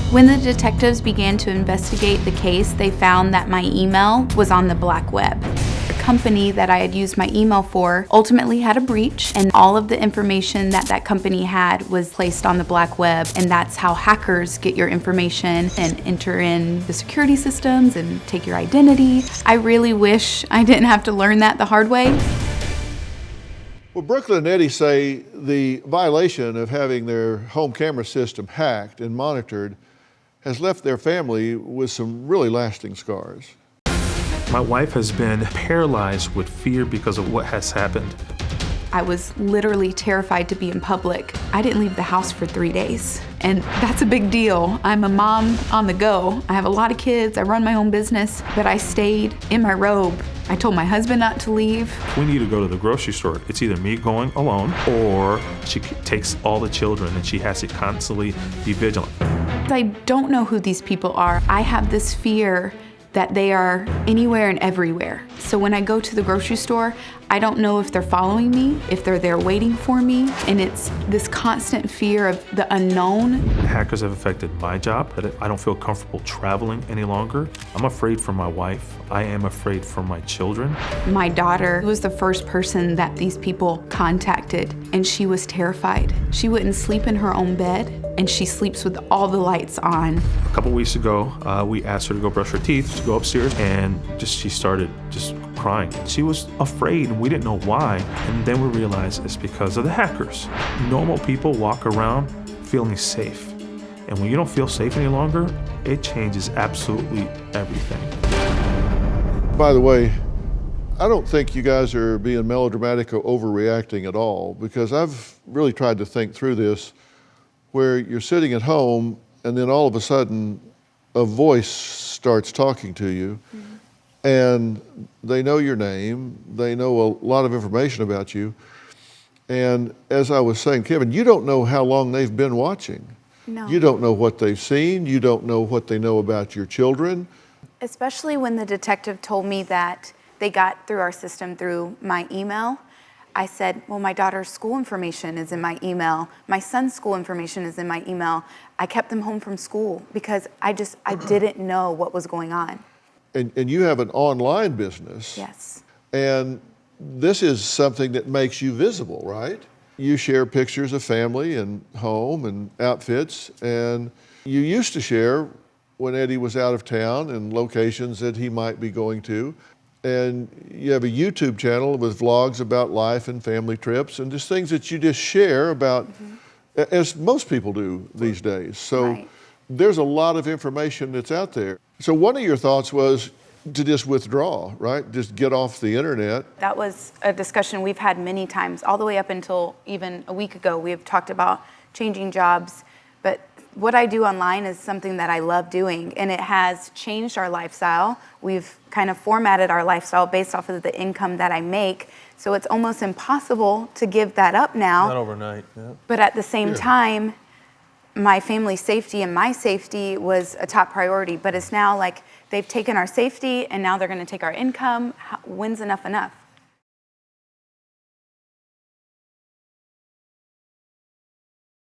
When the detectives began to investigate the case, they found that my email was on the black web. The company that I had used my email for ultimately had a breach, and all of the information that that company had was placed on the black web, and that's how hackers get your information and enter in the security systems and take your identity. I really wish I didn't have to learn that the hard way. Well, Brooklyn and Eddie say the violation of having their home camera system hacked and monitored has left their family with some really lasting scars. My wife has been paralyzed with fear because of what has happened. I was literally terrified to be in public. I didn't leave the house for 3 days, and that's a big deal. I'm a mom on the go. I have a lot of kids, I run my own business, but I stayed in my robe. I told my husband not to leave. We need to go to the grocery store. It's either me going alone or she takes all the children and she has to constantly be vigilant. I don't know who these people are. I have this fear that they are anywhere and everywhere. So when I go to the grocery store, I don't know if they're following me, if they're there waiting for me, and it's this constant fear of the unknown. Hackers have affected my job, that I don't feel comfortable traveling any longer. I'm afraid for my wife. I am afraid for my children. My daughter was the first person that these people contacted, and she was terrified. She wouldn't sleep in her own bed, and she sleeps with all the lights on. A couple weeks ago, we asked her to go brush her teeth, to go upstairs, and she started just crying. She was afraid, and we didn't know why. And then we realized it's because of the hackers. Normal people walk around feeling safe. And when you don't feel safe any longer, it changes absolutely everything. By the way, I don't think you guys are being melodramatic or overreacting at all, because I've really tried to think through this, where you're sitting at home and then all of a sudden a voice starts talking to you. And they know your name, they know a lot of information about you. And as I was saying, Kevin, you don't know how long they've been watching. No. You don't know what they've seen, you don't know what they know about your children. Especially when the detective told me that they got through our system through my email. I said, well, my daughter's school information is in my email. My son's school information is in my email. I kept them home from school because I didn't know what was going on. And you have an online business. Yes. And this is something that makes you visible, right? You share pictures of family and home and outfits, and you used to share when Eddie was out of town and locations that he might be going to. And you have a YouTube channel with vlogs about life and family trips and just things that you just share about, as most people do these days. So Right. There's a lot of information that's out there. So one of your thoughts was to just withdraw, right? Just get off the internet. That was a discussion we've had many times, all the way up until even a week ago. We have talked about changing jobs, but what I do online is something that I love doing, and it has changed our lifestyle. We've kind of formatted our lifestyle based off of the income that I make, so it's almost impossible to give that up now. Not overnight, yeah. But at the same time, my family's safety and my safety was a top priority, but it's now like they've taken our safety and now they're gonna take our income. When's enough enough?